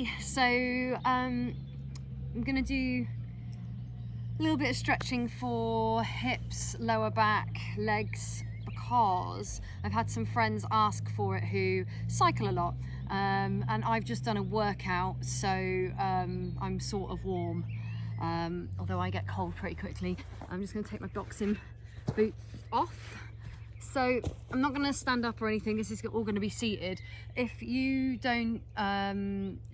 Okay, so I'm gonna do a little bit of stretching for hips, lower back, legs, because I've had some friends ask for it who cycle a lot, and I've just done a workout, so I'm sort of warm, although I get cold pretty quickly. I'm just going to take my boxing boots off. So I'm not going to stand up or anything, this is all going to be seated. If you don't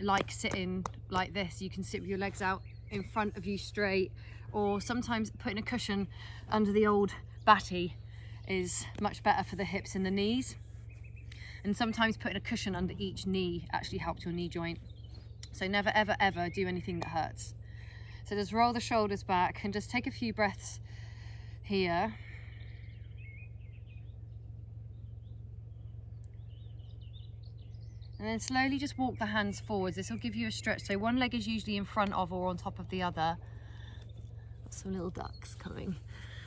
like sitting like this, you can sit with your legs out in front of you straight, or sometimes putting a cushion under the old batty is much better for the hips and the knees. And sometimes putting a cushion under each knee actually helps your knee joint. So never ever ever do anything that hurts. So just roll the shoulders back and just take a few breaths here. And then slowly just walk the hands forwards. This will give you a stretch. So one leg is usually in front of or on top of the other. Got some little ducks coming.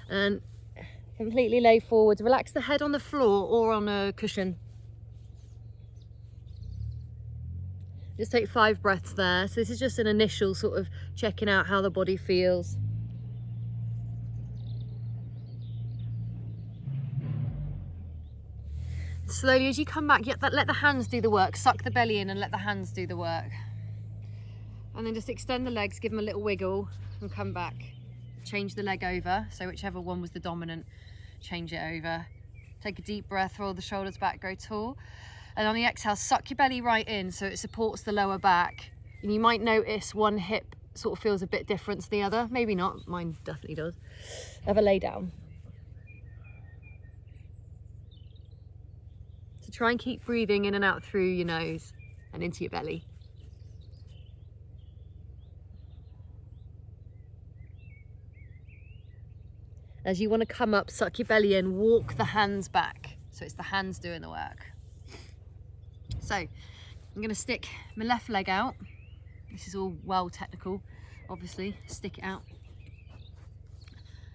And completely lay forwards. Relax the head on the floor or on a cushion. Just take 5 breaths there. So this is just an initial sort of checking out how the body feels. Slowly as you come back, let the hands do the work. Suck the belly in and let the hands do the work. And then just extend the legs, give them a little wiggle and come back. Change the leg over, so whichever one was the dominant, change it over. Take a deep breath, roll the shoulders back, grow tall. And on the exhale, suck your belly right in so it supports the lower back. And you might notice one hip sort of feels a bit different to the other. Maybe not, mine definitely does. Have a lay down. So try and keep breathing in and out through your nose and into your belly. As you want to come up, suck your belly in, walk the hands back. So it's the hands doing the work. So I'm going to stick my left leg out. This is all well technical, obviously. Stick it out.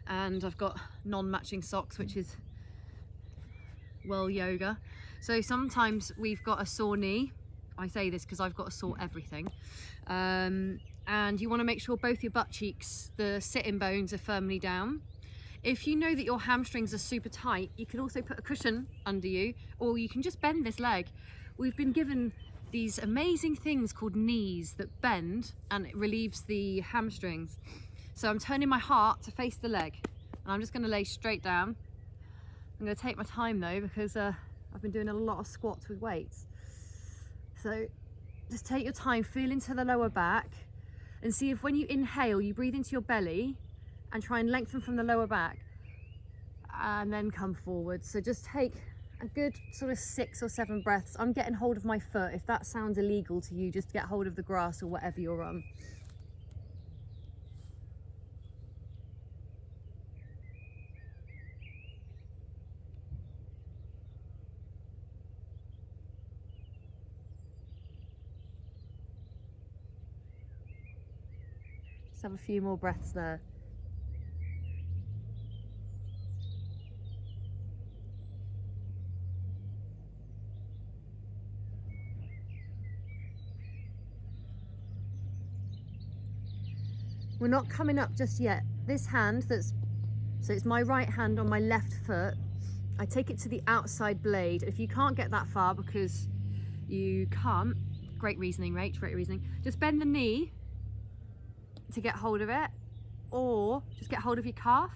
And I've got non-matching socks, which is well yoga. So sometimes we've got a sore knee. I say this because I've got a sore everything. And you want to make sure both your butt cheeks, the sitting bones, are firmly down. If you know that your hamstrings are super tight, you can also put a cushion under you, or you can just bend this leg. We've been given these amazing things called knees that bend and it relieves the hamstrings. So I'm turning my heart to face the leg and I'm just going to lay straight down. I'm going to take my time though, because I've been doing a lot of squats with weights. So just take your time, feel into the lower back and see if when you inhale, you breathe into your belly and try and lengthen from the lower back and then come forward. So just take a good sort of 6 or 7 breaths. I'm getting hold of my foot. If that sounds illegal to you, just get hold of the grass or whatever you're on. Just have a few more breaths there. We're not coming up just yet. This hand, so it's my right hand on my left foot. I take it to the outside blade. If you can't get that far because you can't, great reasoning, Rach, great reasoning. Just bend the knee to get hold of it, or just get hold of your calf.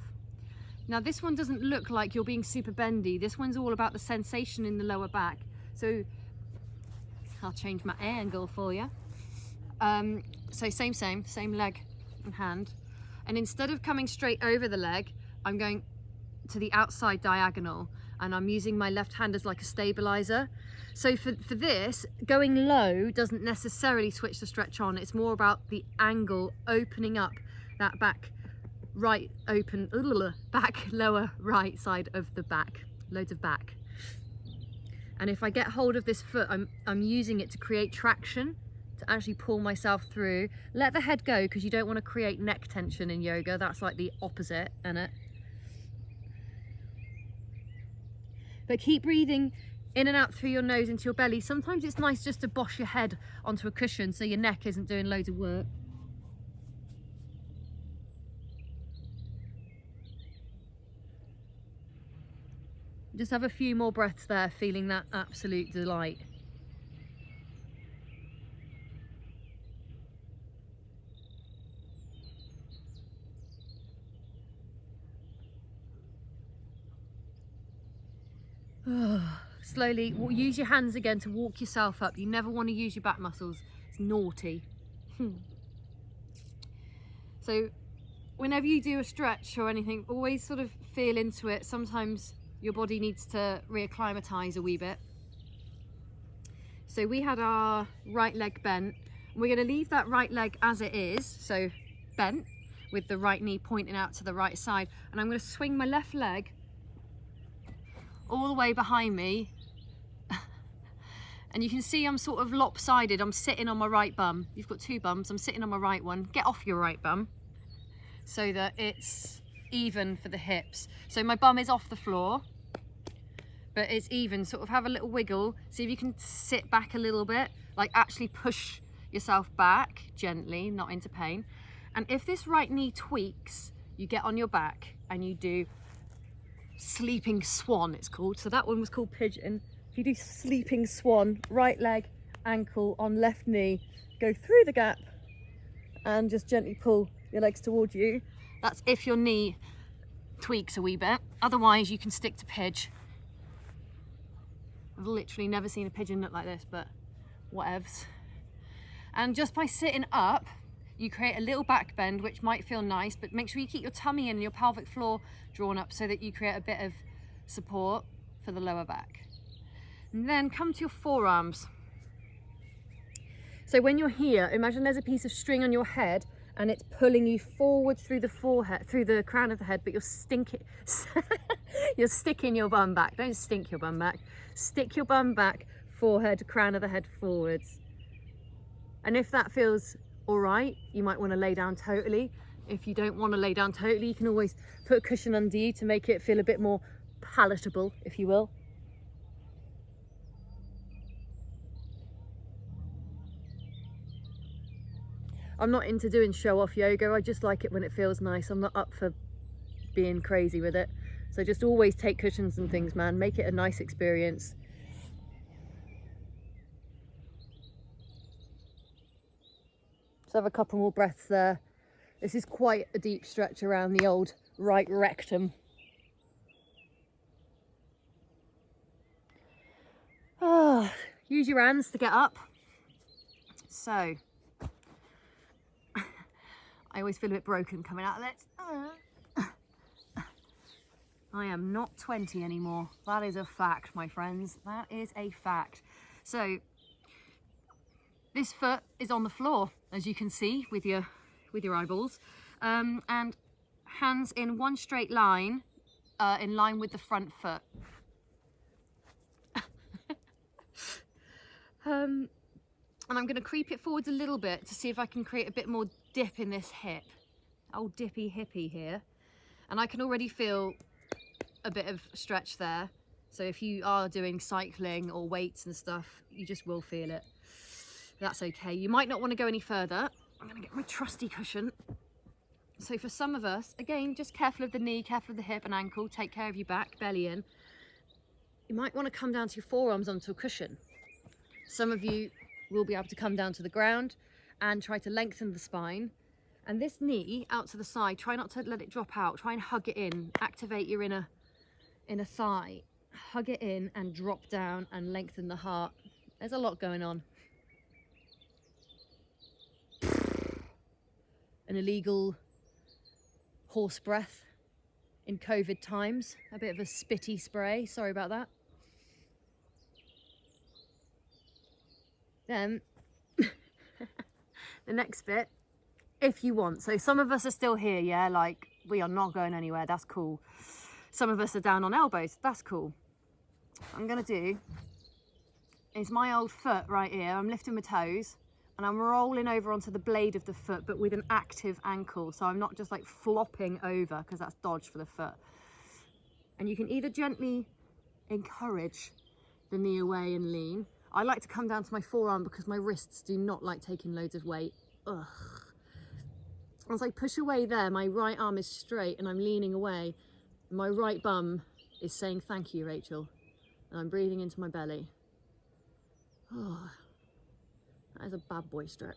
Now this one doesn't look like you're being super bendy. This one's all about the sensation in the lower back. So I'll change my angle for you. So same leg and hand, and instead of coming straight over the leg, I'm going to the outside diagonal and I'm using my left hand as like a stabilizer. So for this, going low doesn't necessarily switch the stretch on. It's more about the angle, opening up that back right open, back lower right side of the back, loads of back. And if I get hold of this foot, I'm using it to create traction, to actually pull myself through. Let the head go because you don't want to create neck tension in yoga. That's like the opposite, isn't it? But keep breathing in and out through your nose into your belly. Sometimes it's nice just to bosh your head onto a cushion so your neck isn't doing loads of work. Just have a few more breaths there, feeling that absolute delight. Slowly use your hands again to walk yourself up. You never want to use your back muscles, it's naughty. So whenever you do a stretch or anything, always sort of feel into it. Sometimes your body needs to reacclimatise a wee bit. So we had our right leg bent. We're going to leave that right leg as it is, so bent, with the right knee pointing out to the right side. And I'm going to swing my left leg all the way behind me. And you can see I'm sort of lopsided. I'm sitting on my right bum. You've got two bums. I'm sitting on my right one. Get off your right bum so that it's even for the hips. So my bum is off the floor, but it's even. Sort of have a little wiggle. See if you can sit back a little bit, like actually push yourself back gently, not into pain. And if this right knee tweaks, you get on your back and you do sleeping swan, it's called. So that one was called pigeon. If you do sleeping swan, right leg, ankle on left knee, go through the gap and just gently pull your legs towards you. That's if your knee tweaks a wee bit. Otherwise you can stick to pidge. I've literally never seen a pigeon look like this, but whatevs. And just by sitting up, you create a little back bend, which might feel nice, but make sure you keep your tummy in and your pelvic floor drawn up so that you create a bit of support for the lower back. And then come to your forearms. So when you're here, imagine there's a piece of string on your head and it's pulling you forward through the forehead, through the crown of the head, but you're sticking your bum back. Don't stink your bum back. Stick your bum back, forehead, crown of the head forwards. And if that feels all right, you might want to lay down totally. If you don't want to lay down totally, you can always put a cushion under you to make it feel a bit more palatable, if you will. I'm not into doing show-off yoga. I just like it when it feels nice. I'm not up for being crazy with it. So just always take cushions and things, man. Make it a nice experience. Let's have a couple more breaths there. This is quite a deep stretch around the old right rectum. Use your hands to get up. So, I always feel a bit broken coming out of it. I am not 20 anymore. That is a fact, my friends. That is a fact. So, this foot is on the floor, as you can see with your eyeballs, and hands in one straight line, in line with the front foot. And I'm going to creep it forwards a little bit to see if I can create a bit more dip in this hip. Old dippy hippie here. And I can already feel a bit of stretch there. So if you are doing cycling or weights and stuff, you just will feel it. That's okay. You might not want to go any further. I'm going to get my trusty cushion. So for some of us, again, just careful of the knee, careful of the hip and ankle. Take care of your back, belly in. You might want to come down to your forearms onto a cushion. Some of you will be able to come down to the ground and try to lengthen the spine. And this knee out to the side, try not to let it drop out. Try and hug it in. Activate your inner thigh. Hug it in and drop down and lengthen the heart. There's a lot going on. An illegal horse breath in COVID times. A bit of a spitty spray. Sorry about that. Then the next bit, if you want. So some of us are still here, yeah, like we are not going anywhere. That's cool. Some of us are down on elbows. That's cool. What I'm going to do is my old foot right here. I'm lifting my toes and I'm rolling over onto the blade of the foot, but with an active ankle. So I'm not just like flopping over because that's dodge for the foot. And you can either gently encourage the knee away and lean. I like to come down to my forearm because my wrists do not like taking loads of weight. Ugh. As I push away there, my right arm is straight and I'm leaning away. My right bum is saying, thank you, Rachel. And I'm breathing into my belly. Oh, that is a bad boy stretch.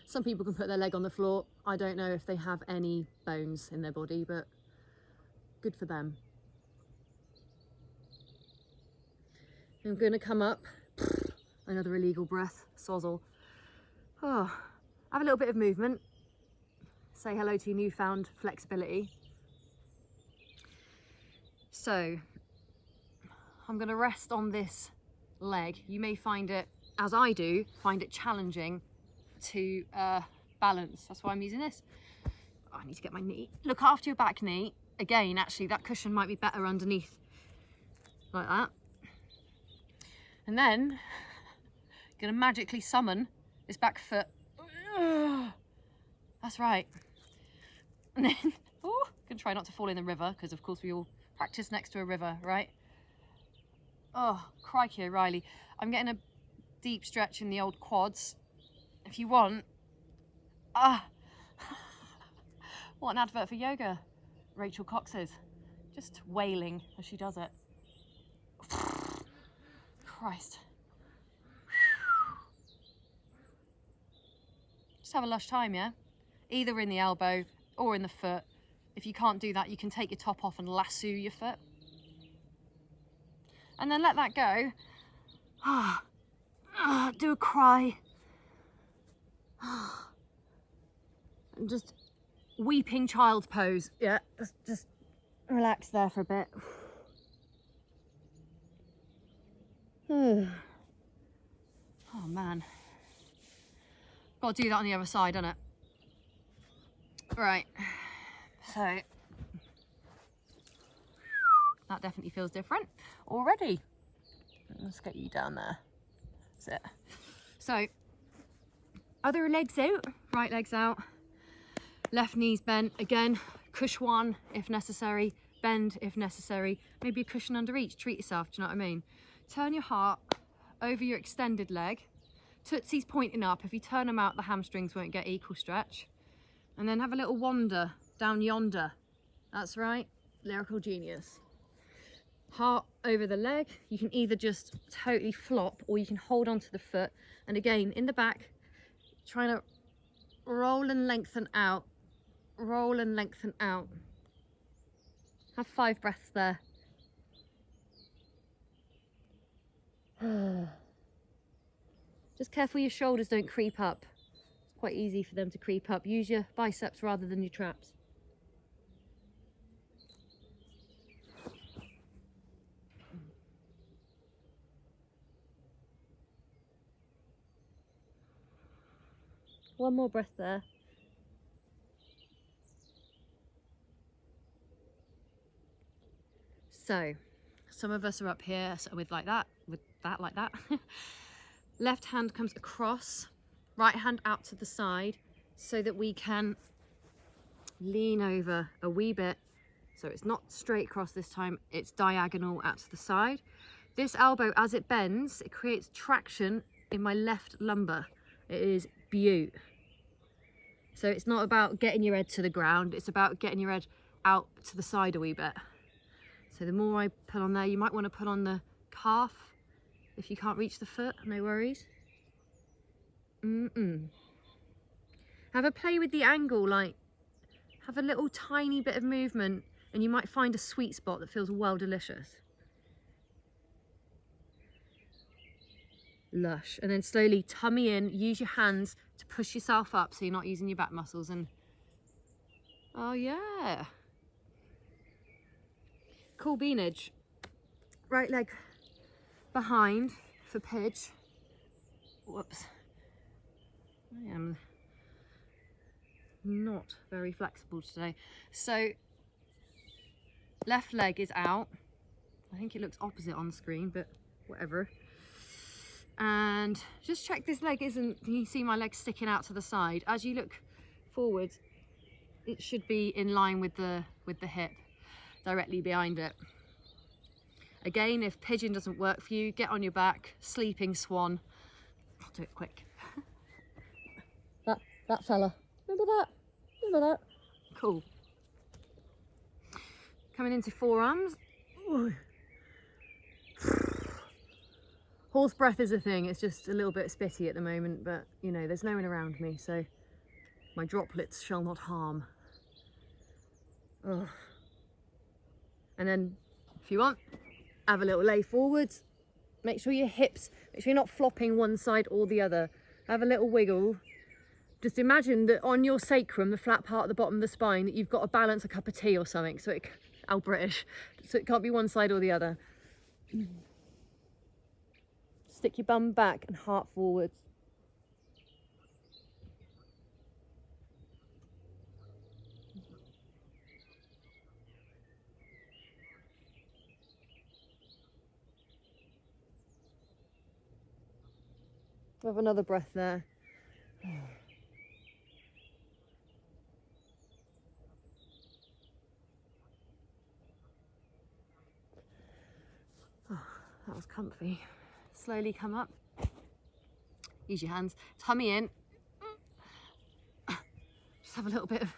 Some people can put their leg on the floor. I don't know if they have any bones in their body, but good for them. I'm going to come up. Another illegal breath, sozzle. Oh, have a little bit of movement. Say hello to your newfound flexibility. So, I'm going to rest on this leg. You may find it, as I do, find it challenging to balance. That's why I'm using this. Oh, I need to get my knee. Look after your back knee. Again, actually, that cushion might be better underneath. Like that. And then, I'm going to magically summon this back foot. That's right. And then, oh, going to try not to fall in the river, because of course we all practice next to a river, right? Oh, crikey O'Reilly. I'm getting a deep stretch in the old quads. If you want, what an advert for yoga, Rachel Cox's. Just wailing as she does it. Christ. Just have a lush time, yeah? Either in the elbow or in the foot. If you can't do that, you can take your top off and lasso your foot. And then let that go. Do a cry. And just weeping child pose. Yeah, just relax there for a bit. Oh man. Got to do that on the other side, don't it? Right. So that definitely feels different already. Let's get you down there. That's it. So, other legs out, right legs out, left knees bent. Again, cush one if necessary, bend if necessary. Maybe a cushion under each, treat yourself, do you know what I mean? Turn your heart over your extended leg. Tootsie's pointing up. If you turn them out, the hamstrings won't get equal stretch. And then have a little wander down yonder. That's right, lyrical genius. Heart over the leg. You can either just totally flop or you can hold onto the foot. And again, in the back, trying to roll and lengthen out. Roll and lengthen out. Have 5 breaths there. Just careful your shoulders don't creep up. It's quite easy for them to creep up. Use your biceps rather than your traps. One more breath there. So, some of us are up here with like that, like that. Left hand comes across, right hand out to the side so that we can lean over a wee bit. So it's not straight across this time, it's diagonal out to the side. This elbow, as it bends, it creates traction in my left lumbar. It is beaut. So it's not about getting your head to the ground, it's about getting your head out to the side a wee bit. So the more I put on there, you might want to put on the calf if you can't reach the foot, no worries. Have a play with the angle, like have a little tiny bit of movement and you might find a sweet spot that feels well delicious. Lush. And then slowly tummy in, use your hands to push yourself up so you're not using your back muscles. And oh yeah. Cool beanage. Right leg behind for pidge. Whoops. I am not very flexible today. So left leg is out. I think it looks opposite on screen, but whatever. And just check this leg isn't, you see my leg sticking out to the side. As you look forward, it should be in line with the hip, directly behind it. Again, if pigeon doesn't work for you, get on your back, sleeping swan. I'll do it quick. That fella. Remember that? Remember that? Cool. Coming into forearms. Ooh. Horse breath is a thing. It's just a little bit spitty at the moment, but you know, there's no one around me, so my droplets shall not harm. Ugh. And then, if you want, have a little lay forwards. Make sure your hips, make sure you're not flopping one side or the other. Have a little wiggle. Just imagine that on your sacrum, the flat part at the bottom of the spine, that you've got to balance a cup of tea or something. So it, how British. So it can't be one side or the other. Stick your bum back and heart forwards. Have another breath there. Oh, that was comfy. Slowly come up. Use your hands. Tummy in. Just have a little bit of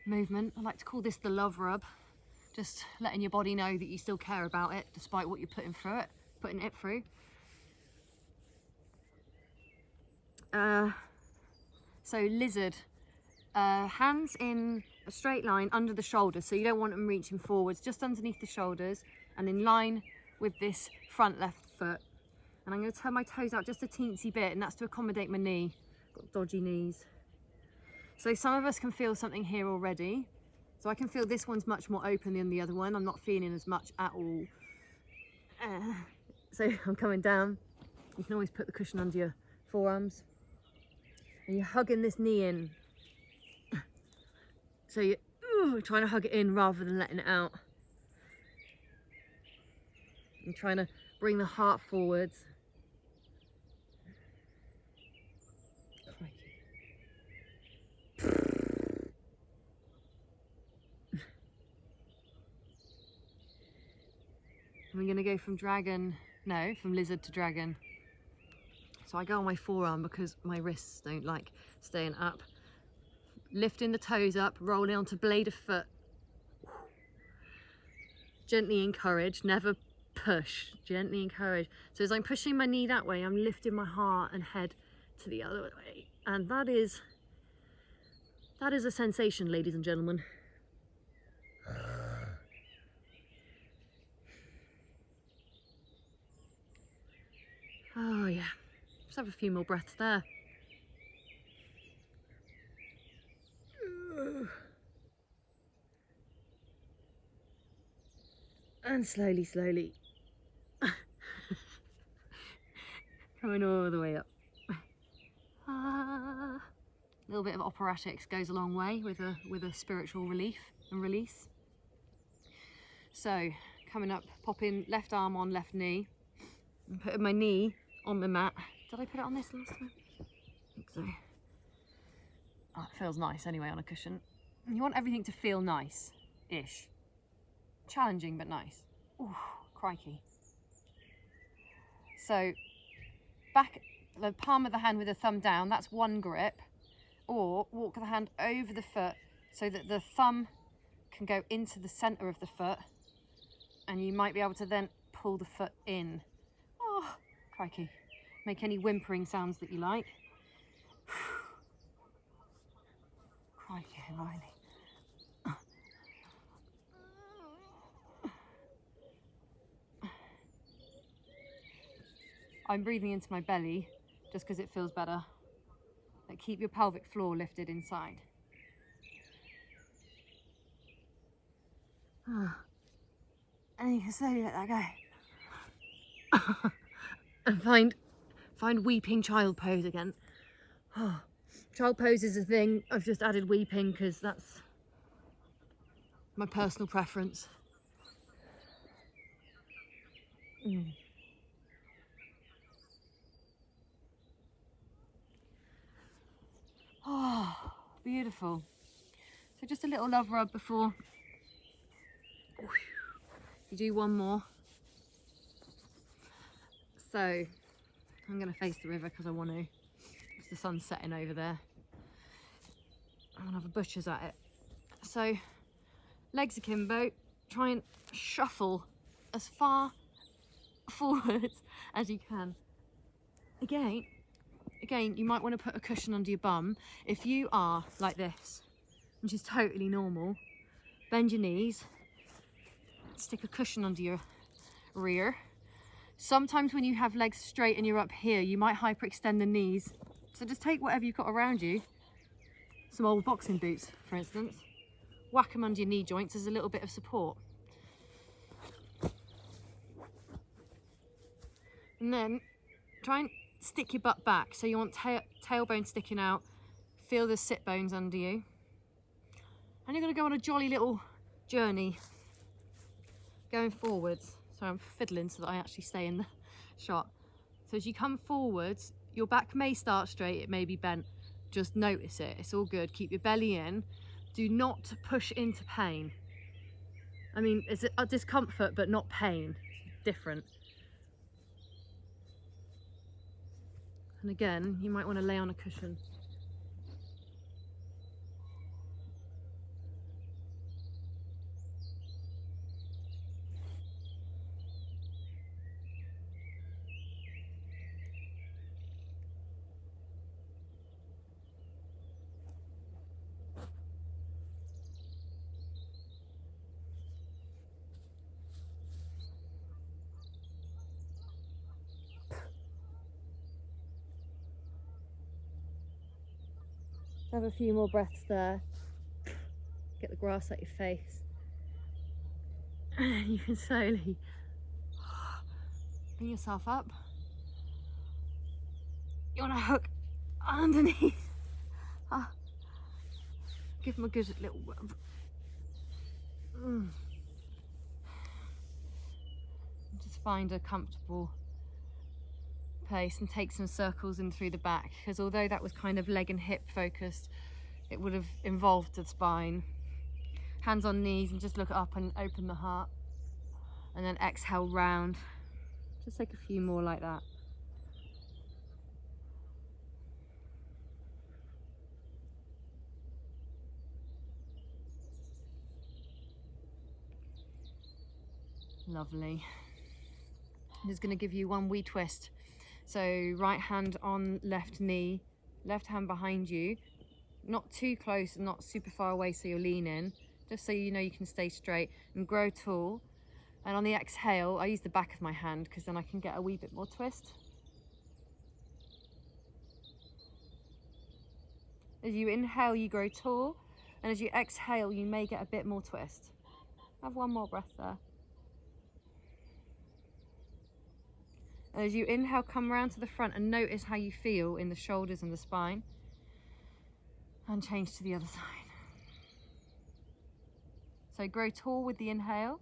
movement. I like to call this the love rub. Just letting your body know that you still care about it despite what you're putting it through. So lizard, hands in a straight line under the shoulders, so you don't want them reaching forwards, just underneath the shoulders and in line with this front left foot. And I'm going to turn my toes out just a teensy bit, and that's to accommodate my knee. Got dodgy knees. So some of us can feel something here already. So I can feel this one's much more open than the other one. I'm not feeling as much at all. So I'm coming down. You can always put the cushion under your forearms. And you're hugging this knee in. So you're trying to hug it in rather than letting it out. And trying to bring the heart forwards. We're going to go from lizard to dragon. So I go on my forearm because my wrists don't like staying up. Lifting the toes up, rolling onto blade of foot. Gently encourage, never push, gently encourage. So as I'm pushing my knee that way, I'm lifting my heart and head to the other way. And that is a sensation, ladies and gentlemen. Oh yeah, just have a few more breaths there. And slowly, slowly. Coming all the way up. A little bit of operatics goes a long way with a spiritual relief and release. So, coming up, popping left arm on left knee, and putting my knee on the mat. Did I put it on this last time? I think so. Oh, it feels nice anyway on a cushion. You want everything to feel nice-ish. Challenging but nice. Ooh, crikey. So, back the palm of the hand with the thumb down, that's one grip. Or walk the hand over the foot so that the thumb can go into the centre of the foot, and you might be able to then pull the foot in. Oh, crikey. Make any whimpering sounds that you like. Crikey, Riley. I'm breathing into my belly just because it feels better. Like, keep your pelvic floor lifted inside. And you can slowly let that go. And find weeping child pose again. Child pose is a thing. I've just added weeping because that's my personal preference. Oh, beautiful. So just a little love rub before you do one more. So I'm going to face the river because I want to. Because the sun's setting over there. I'm going to have a butcher's at it. So legs akimbo, try and shuffle as far forwards as you can. Again, you might want to put a cushion under your bum. If you are like this, which is totally normal, bend your knees, stick a cushion under your rear. Sometimes when you have legs straight and you're up here, you might hyperextend the knees. So just take whatever you've got around you, some old boxing boots, for instance, whack them under your knee joints as a little bit of support. And then try and stick your butt back. So you want tailbone sticking out, feel the sit bones under you. And you're going to go on a jolly little journey going forwards. So I'm fiddling so that I actually stay in the shot. So as you come forwards, your back may start straight, it may be bent. Just notice it, it's all good. Keep your belly in. Do not push into pain. I mean, it's a discomfort, but not pain. It's different. And again, you might want to lay on a cushion. Have a few more breaths there. Get the grass at your face. You can slowly bring yourself up. You want to hook underneath. Give them a good little rub. Just find a comfortable place and take some circles in through the back, because although that was kind of leg and hip focused, it would have involved the spine. Hands on knees and just look up and open the heart, and then exhale round. Just take a few more like that. Lovely. I'm just going to give you one wee twist. So right hand on left knee, left hand behind you, not too close and not super far away so you're leaning, just so you know you can stay straight and grow tall. And on the exhale, I use the back of my hand because then I can get a wee bit more twist. As you inhale, you grow tall, and as you exhale, you may get a bit more twist. Have one more breath there. And as you inhale, come around to the front and notice how you feel in the shoulders and the spine. And change to the other side. So grow tall with the inhale.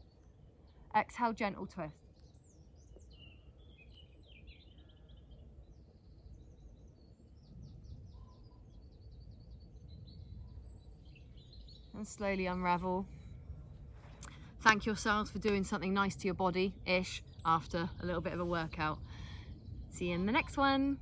Exhale, gentle twist. And slowly unravel. Thank yourselves for doing something nice to your body-ish after a little bit of a workout. See you in the next one.